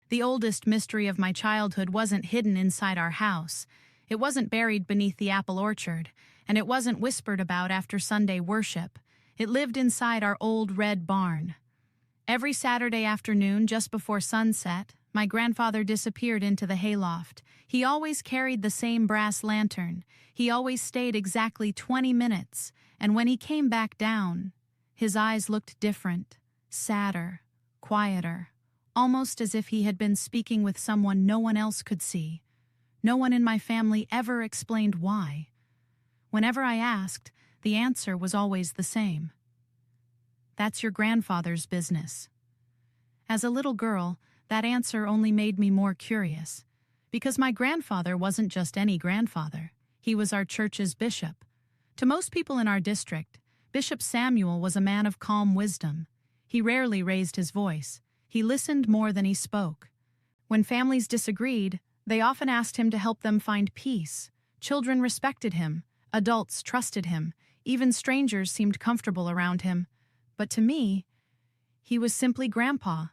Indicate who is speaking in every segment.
Speaker 1: The oldest mystery of my childhood wasn't hidden inside our house. It wasn't buried beneath the apple orchard, and it wasn't whispered about after Sunday worship. It lived inside our old red barn. Every Saturday afternoon, just before sunset, my grandfather disappeared into the hayloft. He always carried the same brass lantern. He always stayed exactly 20 minutes, and when he came back down, his eyes looked different, sadder, quieter, almost as if he had been speaking with someone no one else could see. No one in my family ever explained why. Whenever I asked, the answer was always the same. That's your grandfather's business. As a little girl, that answer only made me more curious, because my grandfather wasn't just any grandfather. He was our church's bishop. To most people in our district, Bishop Samuel was a man of calm wisdom. He rarely raised his voice. He listened more than he spoke. When families disagreed, they often asked him to help them find peace. Children respected him. Adults trusted him. Even strangers seemed comfortable around him. But to me, he was simply Grandpa,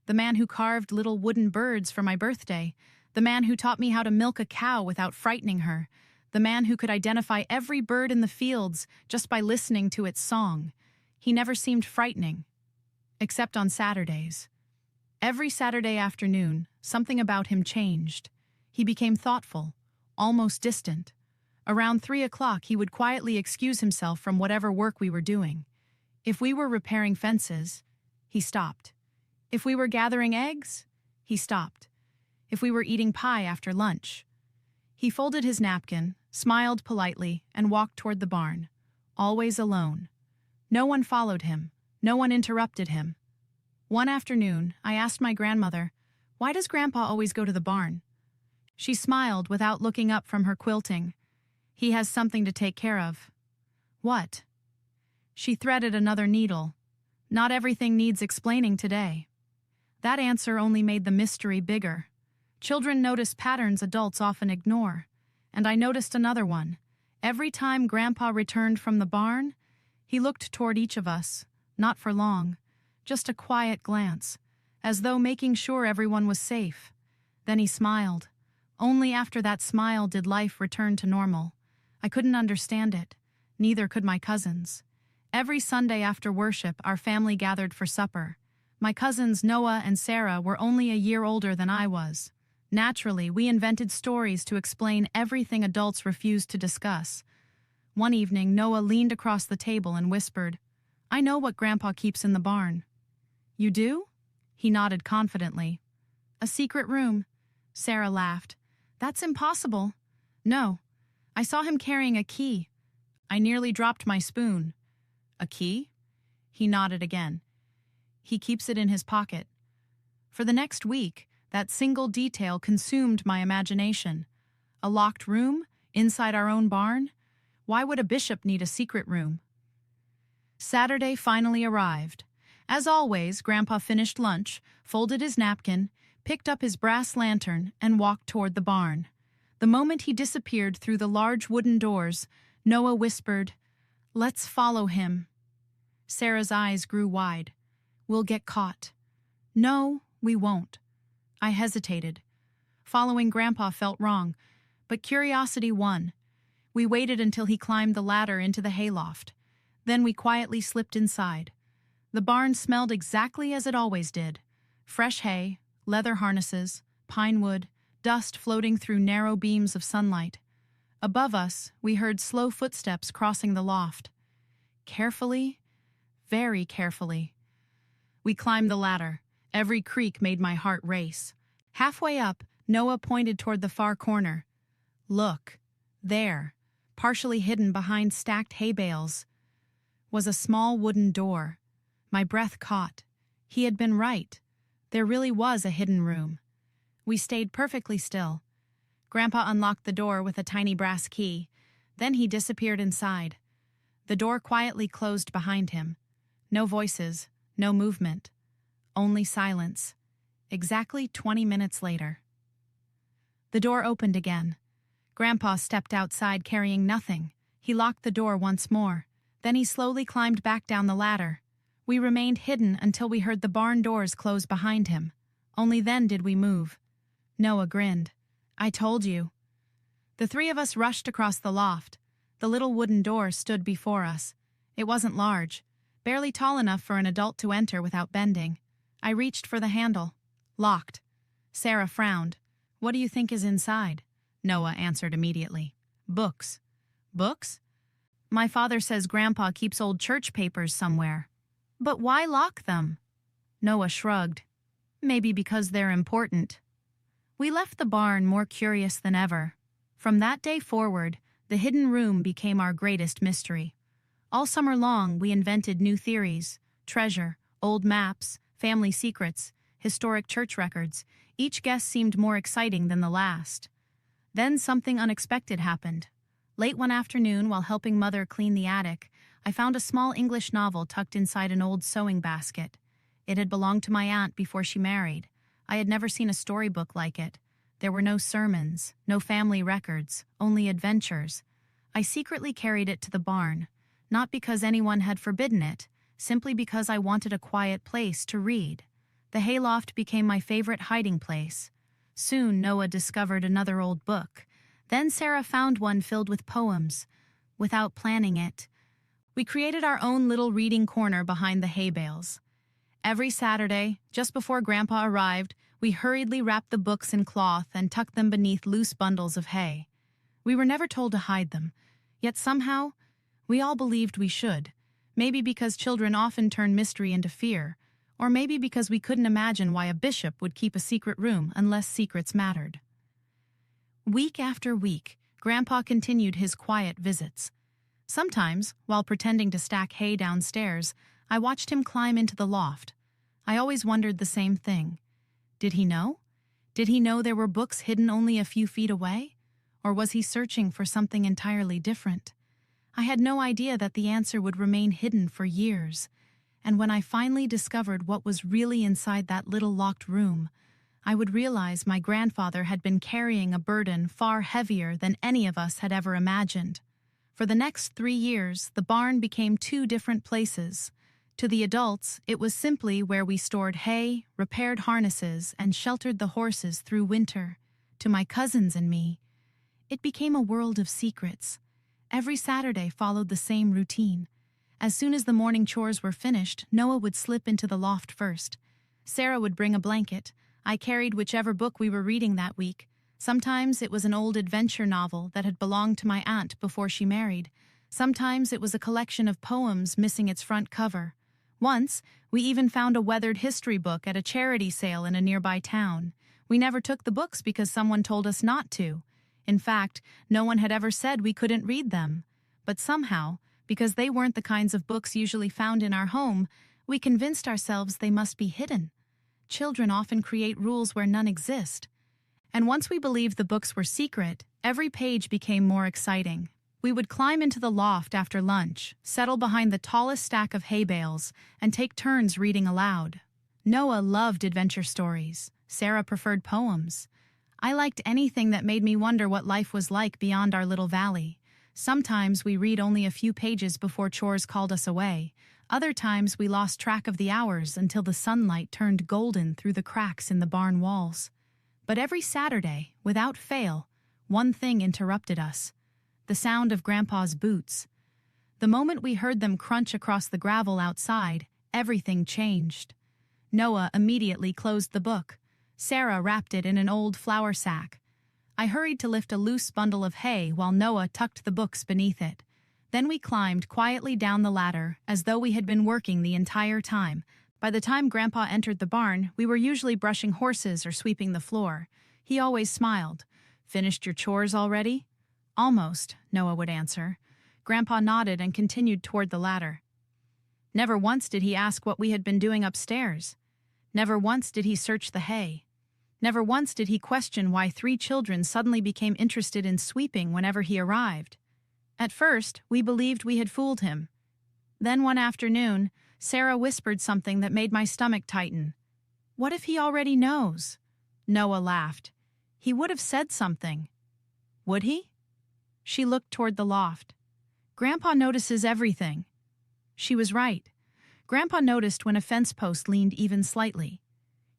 Speaker 1: the man who carved little wooden birds for my birthday, the man who taught me how to milk a cow without frightening her, the man who could identify every bird in the fields just by listening to its song. He never seemed frightening, except on Saturdays. Every Saturday afternoon, something about him changed. He became thoughtful, almost distant. Around 3 o'clock, he would quietly excuse himself from whatever work we were doing. If we were repairing fences, he stopped. If we were gathering eggs, he stopped. If we were eating pie after lunch, he folded his napkin, smiled politely, and walked toward the barn, always alone. No one followed him. No one interrupted him. One afternoon, I asked my grandmother, "Why does Grandpa always go to the barn?" She smiled without looking up from her quilting. "He has something to take care of." "What?" She threaded another needle. "Not everything needs explaining today." That answer only made the mystery bigger. Children notice patterns adults often ignore, and I noticed another one. Every time Grandpa returned from the barn, he looked toward each of us, not for long, just a quiet glance, as though making sure everyone was safe. Then he smiled. Only after that smile did life return to normal. I couldn't understand it. Neither could my cousins. Every Sunday after worship, our family gathered for supper. My cousins Noah and Sarah were only a year older than I was. Naturally, we invented stories to explain everything adults refused to discuss. One evening, Noah leaned across the table and whispered, "I know what Grandpa keeps in the barn." "You do?" He nodded confidently. "A secret room." Sarah laughed. "That's impossible." "No. I saw him carrying a key." I nearly dropped my spoon. "A key?" He nodded again. "He keeps it in his pocket." For the next week, that single detail consumed my imagination. A locked room, inside our own barn? Why would a bishop need a secret room? Saturday finally arrived. As always, Grandpa finished lunch, folded his napkin, picked up his brass lantern, and walked toward the barn. The moment he disappeared through the large wooden doors, Noah whispered, "Let's follow him." Sarah's eyes grew wide. "We'll get caught." "No, we won't." I hesitated. Following Grandpa felt wrong, but curiosity won. We waited until he climbed the ladder into the hayloft. Then we quietly slipped inside. The barn smelled exactly as it always did. Fresh hay, leather harnesses, pine wood, dust floating through narrow beams of sunlight. Above us, we heard slow footsteps crossing the loft. Carefully, very carefully. We climbed the ladder. Every creak made my heart race. Halfway up, Noah pointed toward the far corner. Look, there, partially hidden behind stacked hay bales, was a small wooden door. My breath caught. He had been right. There really was a hidden room. We stayed perfectly still. Grandpa unlocked the door with a tiny brass key. Then he disappeared inside. The door quietly closed behind him. No voices, no movement. Only silence. Exactly 20 minutes later. The door opened again. Grandpa stepped outside carrying nothing. He locked the door once more. Then he slowly climbed back down the ladder. We remained hidden until we heard the barn doors close behind him. Only then did we move. Noah grinned. I told you. The three of us rushed across the loft. The little wooden door stood before us. It wasn't large, barely tall enough for an adult to enter without bending. I reached for the handle. Locked. Sarah frowned. What do you think is inside? Noah answered immediately. Books. Books? My father says Grandpa keeps old church papers somewhere. But why lock them? Noah shrugged. Maybe because they're important. We left the barn more curious than ever. From that day forward, the hidden room became our greatest mystery. All summer long, we invented new theories: treasure, old maps, family secrets, historic church records. Each guess seemed more exciting than the last. Then something unexpected happened. Late one afternoon, while helping Mother clean the attic, I found a small English novel tucked inside an old sewing basket. It had belonged to my aunt before she married. I had never seen a storybook like it. There were no sermons, no family records, only adventures. I secretly carried it to the barn, not because anyone had forbidden it, simply because I wanted a quiet place to read. The hayloft became my favorite hiding place. Soon Noah discovered another old book. Then Sarah found one filled with poems. Without planning it, we created our own little reading corner behind the hay bales. Every Saturday, just before Grandpa arrived, we hurriedly wrapped the books in cloth and tucked them beneath loose bundles of hay. We were never told to hide them, yet somehow, we all believed we should. Maybe because children often turn mystery into fear, or maybe because we couldn't imagine why a bishop would keep a secret room unless secrets mattered. Week after week, Grandpa continued his quiet visits. Sometimes, while pretending to stack hay downstairs, I watched him climb into the loft. I always wondered the same thing. Did he know? Did he know there were books hidden only a few feet away? Or was he searching for something entirely different? I had no idea that the answer would remain hidden for years. And when I finally discovered what was really inside that little locked room, I would realize my grandfather had been carrying a burden far heavier than any of us had ever imagined. For the next 3 years, the barn became 2 different places. To the adults, it was simply where we stored hay, repaired harnesses, and sheltered the horses through winter. To my cousins and me, it became a world of secrets. Every Saturday followed the same routine. As soon as the morning chores were finished, Noah would slip into the loft first. Sarah would bring a blanket. I carried whichever book we were reading that week. Sometimes it was an old adventure novel that had belonged to my aunt before she married. Sometimes it was a collection of poems missing its front cover. Once, we even found a weathered history book at a charity sale in a nearby town. We never took the books because someone told us not to. In fact, no one had ever said we couldn't read them. But somehow, because they weren't the kinds of books usually found in our home, we convinced ourselves they must be hidden. Children often create rules where none exist. And once we believed the books were secret, every page became more exciting. We would climb into the loft after lunch, settle behind the tallest stack of hay bales, and take turns reading aloud. Noah loved adventure stories. Sarah preferred poems. I liked anything that made me wonder what life was like beyond our little valley. Sometimes we read only a few pages before chores called us away. Other times we lost track of the hours until the sunlight turned golden through the cracks in the barn walls. But every Saturday, without fail, one thing interrupted us: the sound of Grandpa's boots. The moment we heard them crunch across the gravel outside, everything changed. Noah immediately closed the book. Sarah wrapped it in an old flour sack. I hurried to lift a loose bundle of hay while Noah tucked the books beneath it. Then we climbed quietly down the ladder as though we had been working the entire time. By the time Grandpa entered the barn, we were usually brushing horses or sweeping the floor. He always smiled. "Finished your chores already?" "Almost," Noah would answer. Grandpa nodded and continued toward the ladder. Never once did he ask what we had been doing upstairs. Never once did he search the hay. Never once did he question why 3 children suddenly became interested in sweeping whenever he arrived. At first, we believed we had fooled him. Then one afternoon, Sarah whispered something that made my stomach tighten. "What if he already knows?" Noah laughed. "He would have said something." "Would he?" She looked toward the loft. "Grandpa notices everything." She was right. Grandpa noticed when a fence post leaned even slightly.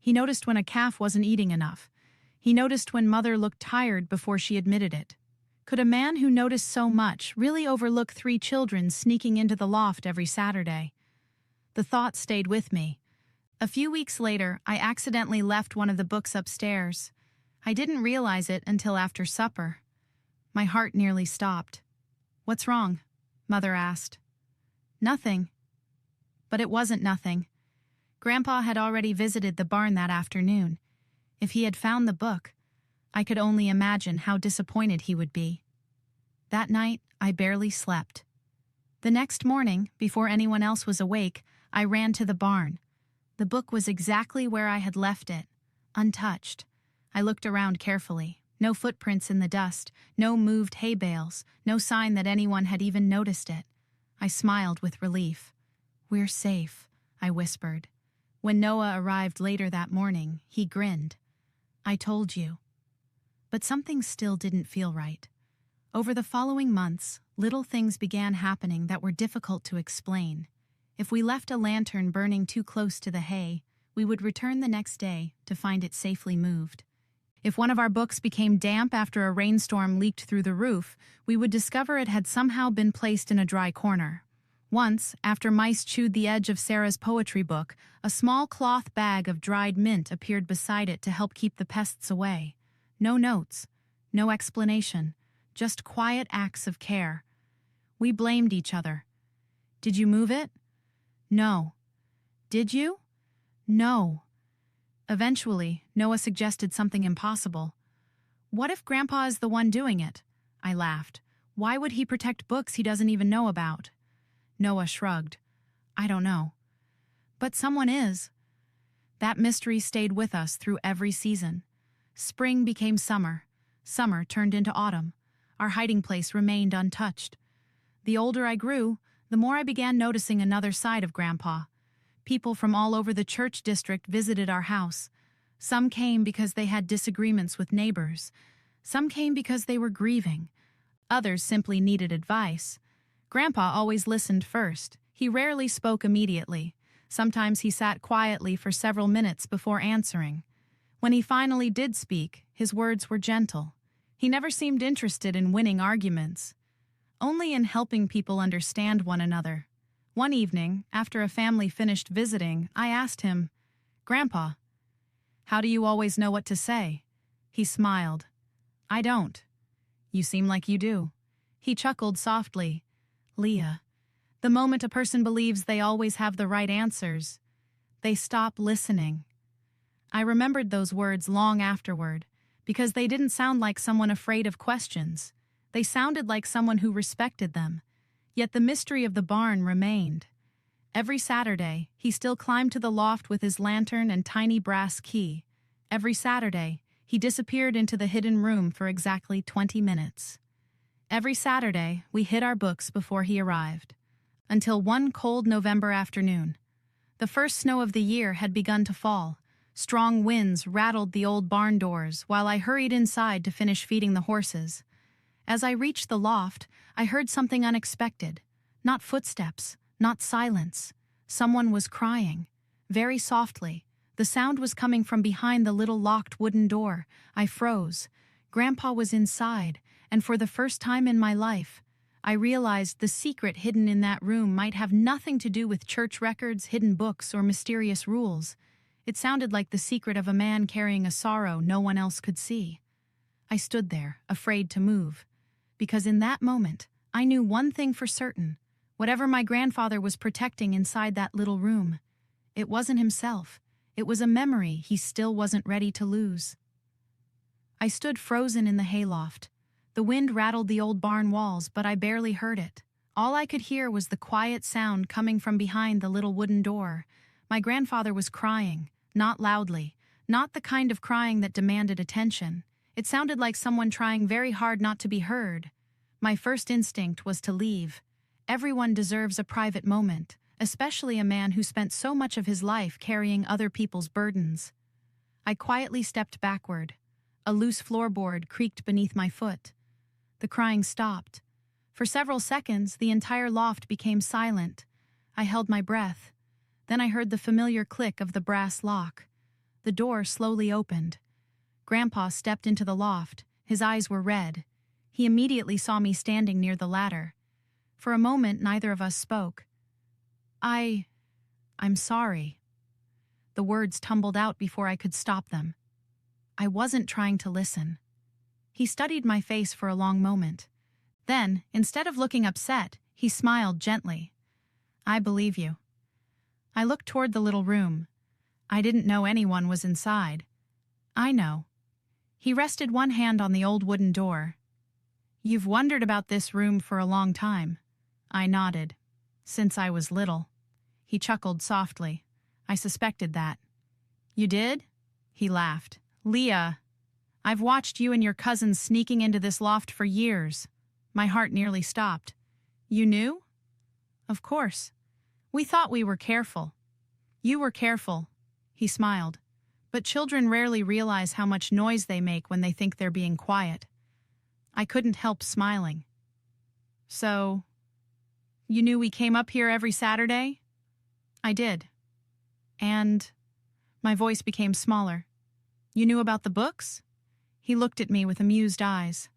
Speaker 1: He noticed when a calf wasn't eating enough. He noticed when Mother looked tired before she admitted it. Could a man who noticed so much really overlook 3 children sneaking into the loft every Saturday? The thought stayed with me. A few weeks later, I accidentally left one of the books upstairs. I didn't realize it until after supper. My heart nearly stopped. "What's wrong?" Mother asked. "Nothing." But it wasn't nothing. Grandpa had already visited the barn that afternoon. If he had found the book, I could only imagine how disappointed he would be. That night, I barely slept. The next morning, before anyone else was awake, I ran to the barn. The book was exactly where I had left it, untouched. I looked around carefully. No footprints in the dust, no moved hay bales, no sign that anyone had even noticed it. I smiled with relief. "We're safe," I whispered. When Noah arrived later that morning, he grinned. "I told you." But something still didn't feel right. Over the following months, little things began happening that were difficult to explain. If we left a lantern burning too close to the hay, we would return the next day to find it safely moved. If one of our books became damp after a rainstorm leaked through the roof, we would discover it had somehow been placed in a dry corner. Once, after mice chewed the edge of Sarah's poetry book, a small cloth bag of dried mint appeared beside it to help keep the pests away. No notes, no explanation, just quiet acts of care. We blamed each other. "Did you move it?" "No." "Did you?" "No." Eventually, Noah suggested something impossible. "What if Grandpa is the one doing it?" I laughed. "Why would he protect books he doesn't even know about?" Noah shrugged. "I don't know. But someone is." That mystery stayed with us through every season. Spring became summer. Summer turned into autumn. Our hiding place remained untouched. The older I grew, the more I began noticing another side of Grandpa. People from all over the church district visited our house. Some came because they had disagreements with neighbors. Some came because they were grieving. Others simply needed advice. Grandpa always listened first. He rarely spoke immediately. Sometimes he sat quietly for several minutes before answering. When he finally did speak, his words were gentle. He never seemed interested in winning arguments, only in helping people understand one another. One evening, after a family finished visiting, I asked him, "Grandpa, how do you always know what to say?" He smiled. "I don't." "You seem like you do." He chuckled softly. "Leah, the moment a person believes they always have the right answers, they stop listening." I remembered those words long afterward, because they didn't sound like someone afraid of questions. They sounded like someone who respected them. Yet the mystery of the barn remained. Every Saturday, he still climbed to the loft with his lantern and tiny brass key. Every Saturday, he disappeared into the hidden room for exactly 20 minutes. Every Saturday, we hid our books before he arrived. Until one cold November afternoon. The first snow of the year had begun to fall. Strong winds rattled the old barn doors while I hurried inside to finish feeding the horses. As I reached the loft, I heard something unexpected. Not footsteps, not silence. Someone was crying. Very softly. The sound was coming from behind the little locked wooden door. I froze. Grandpa was inside, and for the first time in my life, I realized the secret hidden in that room might have nothing to do with church records, hidden books, or mysterious rules. It sounded like the secret of a man carrying a sorrow no one else could see. I stood there, afraid to move. Because in that moment, I knew one thing for certain. Whatever my grandfather was protecting inside that little room, it wasn't himself. It was a memory he still wasn't ready to lose. I stood frozen in the hayloft. The wind rattled the old barn walls, but I barely heard it. All I could hear was the quiet sound coming from behind the little wooden door. My grandfather was crying, not loudly, not the kind of crying that demanded attention. It sounded like someone trying very hard not to be heard. My first instinct was to leave. Everyone deserves a private moment, especially a man who spent so much of his life carrying other people's burdens. I quietly stepped backward. A loose floorboard creaked beneath my foot. The crying stopped. For several seconds, the entire loft became silent. I held my breath. Then I heard the familiar click of the brass lock. the door slowly opened. Grandpa stepped into the loft. His eyes were red. He immediately saw me standing near the ladder. For a moment, neither of us spoke. I'm sorry. The words tumbled out before I could stop them. I wasn't trying to listen. He studied my face for a long moment. Then, instead of looking upset, he smiled gently. I believe you. I looked toward the little room. I didn't know anyone was inside. I know. He rested one hand on the old wooden door. You've wondered about this room for a long time. I nodded. Since I was little. He chuckled softly. I suspected that. You did? He laughed. Leah, I've watched you and your cousins sneaking into this loft for years. My heart nearly stopped. You knew? Of course. We thought we were careful. You were careful. He smiled. But children rarely realize how much noise they make when they think they're being quiet. I couldn't help smiling. So, you knew we came up here every Saturday? I did. And my voice became smaller. You knew about the books? He looked at me with amused eyes.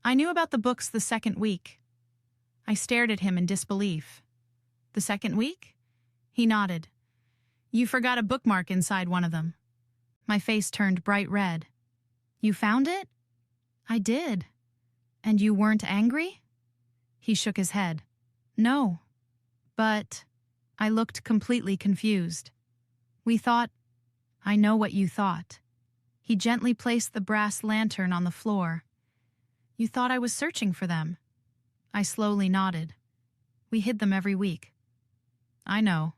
Speaker 1: I knew about the books the second week. I stared at him in disbelief. The second week? He nodded. You forgot a bookmark inside one of them. My face turned bright red. You found it? I did. And you weren't angry? He shook his head. No. But I looked completely confused. We thought, I know what you thought. He gently placed the brass lantern on the floor. You thought I was searching for them. I slowly nodded. We hid them every week. I know.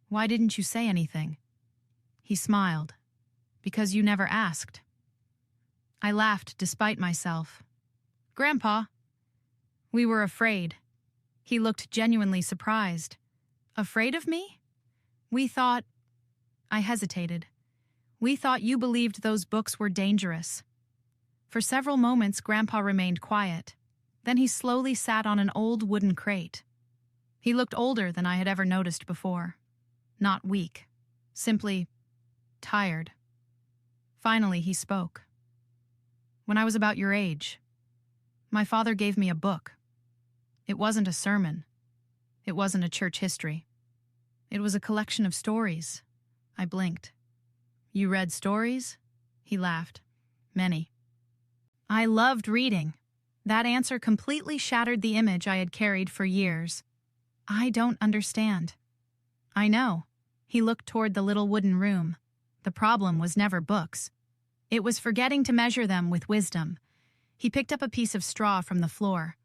Speaker 1: Why didn't you say anything? He smiled. Because you never asked. I laughed despite myself. Grandpa. We were afraid. He looked genuinely surprised. Afraid of me? We thought... I hesitated. We thought you believed those books were dangerous. For several moments, Grandpa remained quiet. Then he slowly sat on an old wooden crate. He looked older than I had ever noticed before. Not weak. Simply tired. Finally, he spoke. When I was about your age, my father gave me a book. It wasn't a sermon. It wasn't a church history. It was a collection of stories. I blinked. You read stories? He laughed. Many. I loved reading. That answer completely shattered the image I had carried for years. I don't understand. I know. He looked toward the little wooden room. The problem was never books. It was forgetting to measure them with wisdom. He picked up a piece of straw from the floor.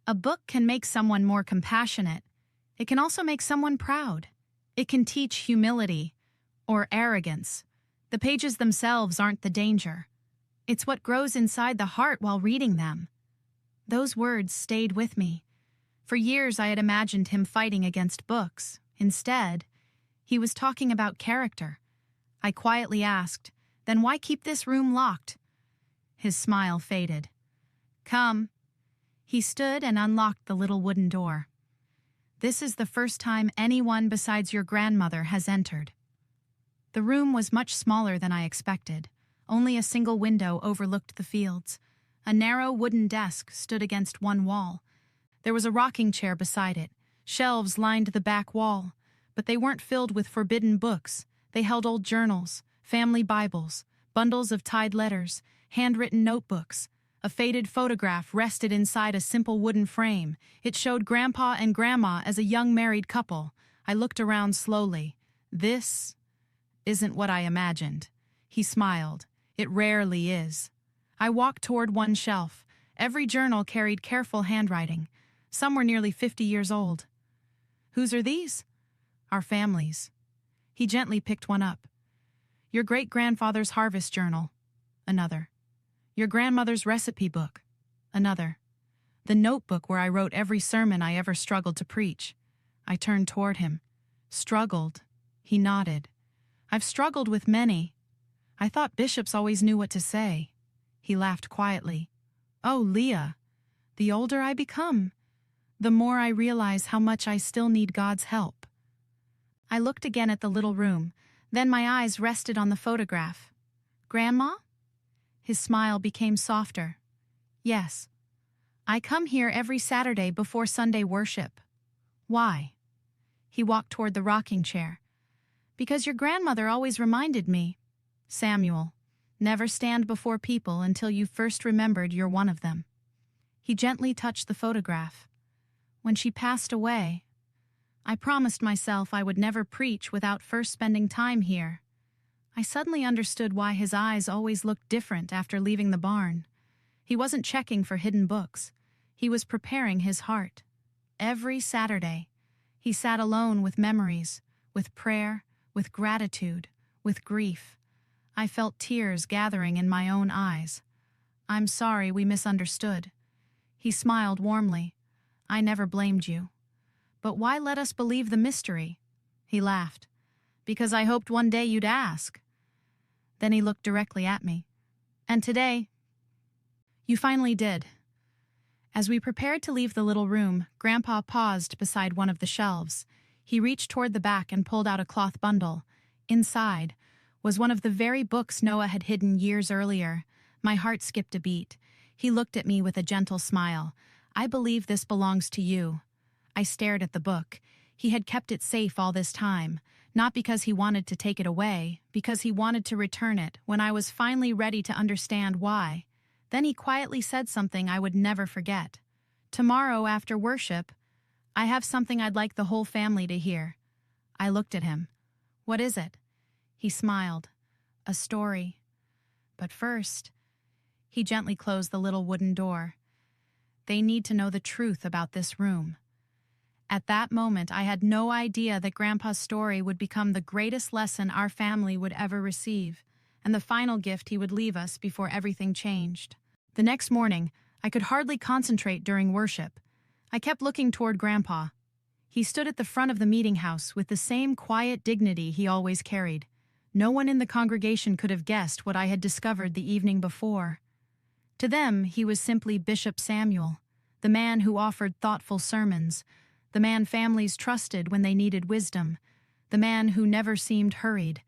Speaker 1: A book can make someone more compassionate. It can also make someone proud. It can teach humility or arrogance. The pages themselves aren't the danger. It's what grows inside the heart while reading them. Those words stayed with me. For years I had imagined him fighting against books. Instead, he was talking about character. I quietly asked, then why keep this room locked? His smile faded. Come. He stood and unlocked the little wooden door. This is the first time anyone besides your grandmother has entered. The room was much smaller than I expected. Only a single window overlooked the fields. A narrow wooden desk stood against one wall. There was a rocking chair beside it. Shelves lined the back wall, but they weren't filled with forbidden books. They held old journals, family Bibles, bundles of tied letters, handwritten notebooks. A faded photograph rested inside a simple wooden frame. It showed Grandpa and Grandma as a young married couple. I looked around slowly. This isn't what I imagined. He smiled. It rarely is. I walked toward one shelf. Every journal carried careful handwriting. Some were nearly 50 years old. Whose are these? Our family's. He gently picked one up. Your great-grandfather's harvest journal. Another. Your grandmother's recipe book. Another. The notebook where I wrote every sermon I ever struggled to preach. I turned toward him. Struggled. He nodded. I've struggled with many. I thought bishops always knew what to say. He laughed quietly. Oh, Leah, the older I become, the more I realize how much I still need God's help. I looked again at the little room. Then my eyes rested on the photograph. "Grandma?" His smile became softer. "Yes. I come here every Saturday before Sunday worship." "Why?" He walked toward the rocking chair. "Because your grandmother always reminded me, Samuel, never stand before people until you first remembered you're one of them." He gently touched the photograph. "When she passed away, I promised myself I would never preach without first spending time here." I suddenly understood why his eyes always looked different after leaving the barn. He wasn't checking for hidden books. He was preparing his heart. Every Saturday, he sat alone with memories, with prayer, with gratitude, with grief. I felt tears gathering in my own eyes. "I'm sorry we misunderstood." He smiled warmly. "I never blamed you. But why let us believe the mystery?" He laughed. "Because I hoped one day you'd ask." Then he looked directly at me. "And today, you finally did." As we prepared to leave the little room, Grandpa paused beside one of the shelves. He reached toward the back and pulled out a cloth bundle. Inside was one of the very books Noah had hidden years earlier. My heart skipped a beat. He looked at me with a gentle smile. "I believe this belongs to you." I stared at the book. He had kept it safe all this time, not because he wanted to take it away, because he wanted to return it when I was finally ready to understand why. Then he quietly said something I would never forget. "Tomorrow after worship, I have something I'd like the whole family to hear." I looked at him. "What is it?" He smiled. "A story. But first," he gently closed the little wooden door, "they need to know the truth about this room." At that moment, I had no idea that Grandpa's story would become the greatest lesson our family would ever receive, and the final gift he would leave us before everything changed. The next morning, I could hardly concentrate during worship. I kept looking toward Grandpa. He stood at the front of the meeting house with the same quiet dignity he always carried. No one in the congregation could have guessed what I had discovered the evening before. To them, he was simply Bishop Samuel, the man who offered thoughtful sermons, the man families trusted when they needed wisdom, the man who never seemed hurried.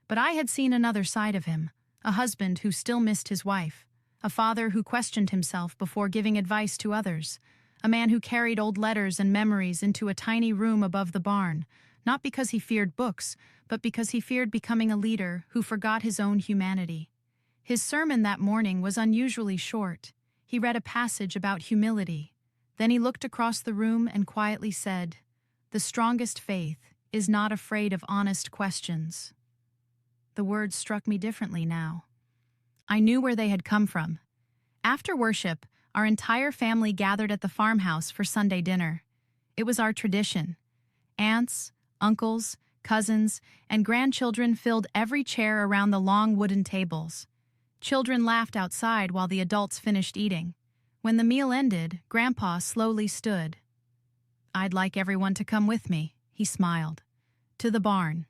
Speaker 1: But I had seen another side of him, a husband who still missed his wife, a father who questioned himself before giving advice to others, a man who carried old letters and memories into a tiny room above the barn, not because he feared books, but because he feared becoming a leader who forgot his own humanity. His sermon that morning was unusually short. He read a passage about humility. Then he looked across the room and quietly said, "The strongest faith is not afraid of honest questions." The words struck me differently now. I knew where they had come from. After worship, our entire family gathered at the farmhouse for Sunday dinner. It was our tradition. Aunts, uncles, cousins, and grandchildren filled every chair around the long wooden tables. Children laughed outside while the adults finished eating. When the meal ended, Grandpa slowly stood. "I'd like everyone to come with me," he smiled. "To the barn."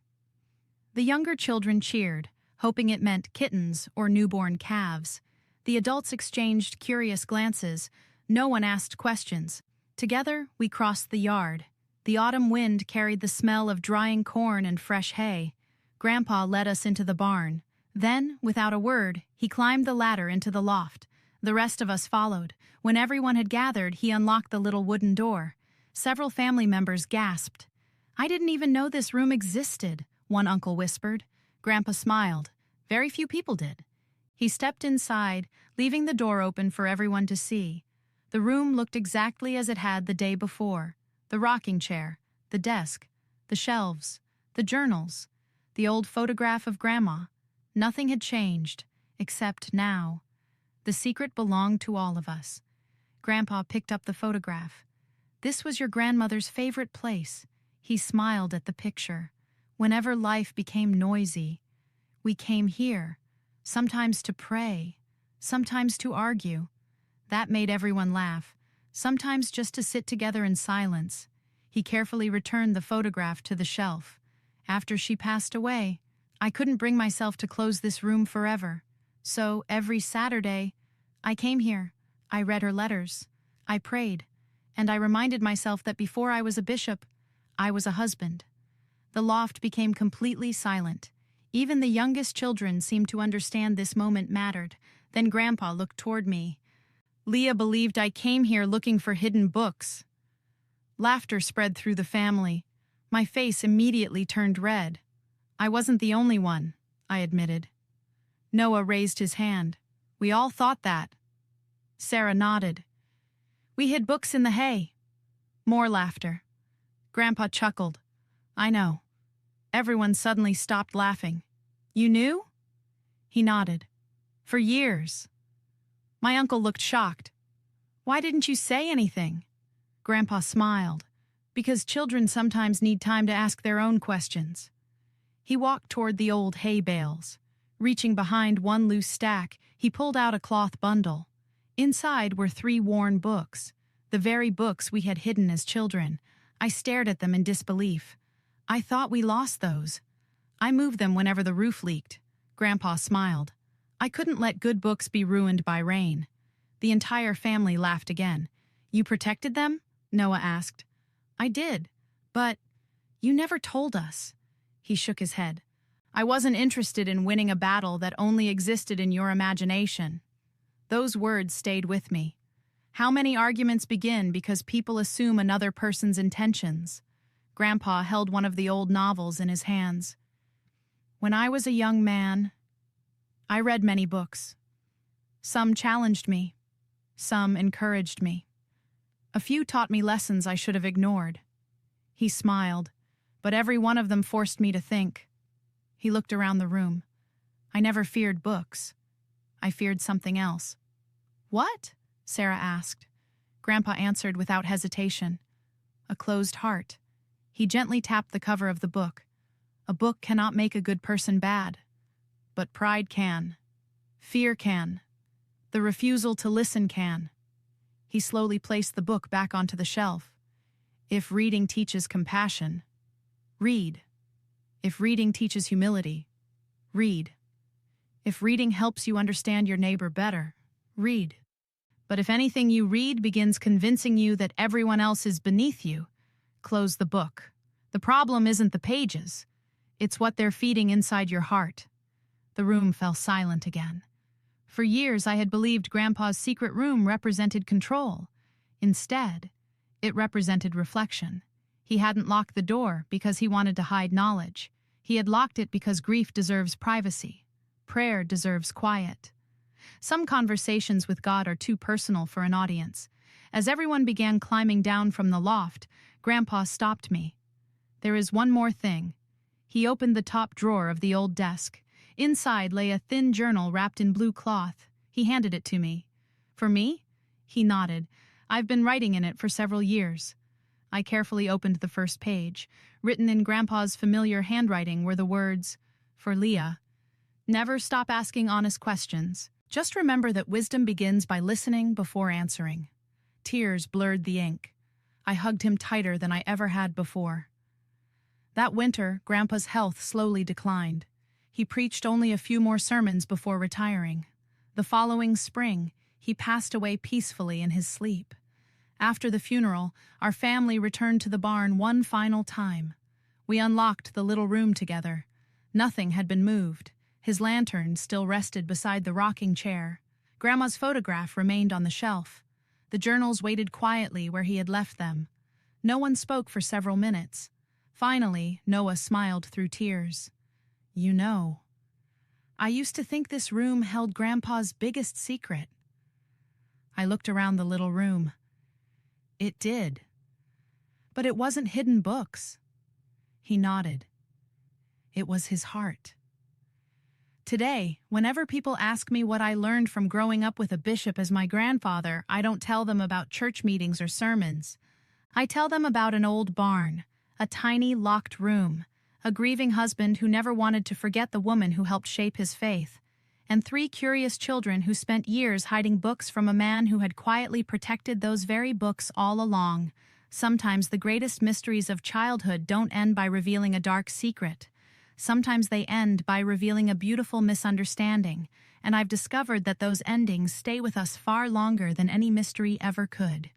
Speaker 1: The younger children cheered, hoping it meant kittens or newborn calves. The adults exchanged curious glances. No one asked questions. Together, we crossed the yard. The autumn wind carried the smell of drying corn and fresh hay. Grandpa led us into the barn. Then, without a word, he climbed the ladder into the loft. The rest of us followed. When everyone had gathered, he unlocked the little wooden door. Several family members gasped. "I didn't even know this room existed," one uncle whispered. Grandpa smiled. Very few people did. He stepped inside, leaving the door open for everyone to see. The room looked exactly as it had the day before. The rocking chair, the desk, the shelves, the journals, the old photograph of Grandma. Nothing had changed, except now. The secret belonged to all of us. Grandpa picked up the photograph. "This was your grandmother's favorite place." He smiled at the picture. "Whenever life became noisy, we came here, sometimes to pray, sometimes to argue." That made everyone laugh, sometimes just to sit together in silence. He carefully returned the photograph to the shelf. "After she passed away, I couldn't bring myself to close this room forever. So every Saturday, I came here. I read her letters. I prayed. And I reminded myself that before I was a bishop, I was a husband." The loft became completely silent. Even the youngest children seemed to understand this moment mattered. Then Grandpa looked toward me. Leah believed I came here looking for hidden books. Laughter spread through the family. My face immediately turned red. I wasn't the only one, I admitted. Noah raised his hand. We all thought that. Sarah nodded. We hid books in the hay. More laughter. Grandpa chuckled. I know. Everyone suddenly stopped laughing. You knew? He nodded. For years. My uncle looked shocked. Why didn't you say anything? Grandpa smiled. Because children sometimes need time to ask their own questions. He walked toward the old hay bales. Reaching behind one loose stack, he pulled out a cloth bundle. Inside were 3 worn books, the very books we had hidden as children. I stared at them in disbelief. I thought we lost those. I moved them whenever the roof leaked. Grandpa smiled. I couldn't let good books be ruined by rain. The entire family laughed again. You protected them? Noah asked. I did, but you never told us. He shook his head. I wasn't interested in winning a battle that only existed in your imagination. Those words stayed with me. How many arguments begin because people assume another person's intentions? Grandpa held one of the old novels in his hands. When I was a young man, I read many books. Some challenged me. Some encouraged me. A few taught me lessons I should have ignored. He smiled, but every one of them forced me to think. He looked around the room. I never feared books. I feared something else. What? Sarah asked. Grandpa answered without hesitation. A closed heart. He gently tapped the cover of the book. A book cannot make a good person bad. But pride can. Fear can. The refusal to listen can. He slowly placed the book back onto the shelf. If reading teaches compassion, read. If reading teaches humility, read. If reading helps you understand your neighbor better, read. But if anything you read begins convincing you that everyone else is beneath you, close the book. The problem isn't the pages. It's what they're feeding inside your heart. The room fell silent again. For years I had believed Grandpa's secret room represented control. Instead, it represented reflection. He hadn't locked the door because he wanted to hide knowledge. He had locked it because grief deserves privacy. Prayer deserves quiet. Some conversations with God are too personal for an audience. As everyone began climbing down from the loft, Grandpa stopped me. There is one more thing. He opened the top drawer of the old desk. Inside lay a thin journal wrapped in blue cloth. He handed it to me. For me? He nodded. I've been writing in it for several years. I carefully opened the first page. Written in Grandpa's familiar handwriting were the words, for Leah. Never stop asking honest questions. Just remember that wisdom begins by listening before answering. Tears blurred the ink. I hugged him tighter than I ever had before. That winter, Grandpa's health slowly declined. He preached only a few more sermons before retiring. The following spring, he passed away peacefully in his sleep. After the funeral, our family returned to the barn one final time. We unlocked the little room together. Nothing had been moved. His lantern still rested beside the rocking chair. Grandma's photograph remained on the shelf. The journals waited quietly where he had left them. No one spoke for several minutes. Finally, Noah smiled through tears. You know, I used to think this room held Grandpa's biggest secret. I looked around the little room. It did. But it wasn't hidden books. He nodded. It was his heart. Today, whenever people ask me what I learned from growing up with a bishop as my grandfather, I don't tell them about church meetings or sermons. I tell them about an old barn, a tiny locked room, a grieving husband who never wanted to forget the woman who helped shape his faith, and 3 curious children who spent years hiding books from a man who had quietly protected those very books all along. Sometimes the greatest mysteries of childhood don't end by revealing a dark secret. Sometimes they end by revealing a beautiful misunderstanding, and I've discovered that those endings stay with us far longer than any mystery ever could.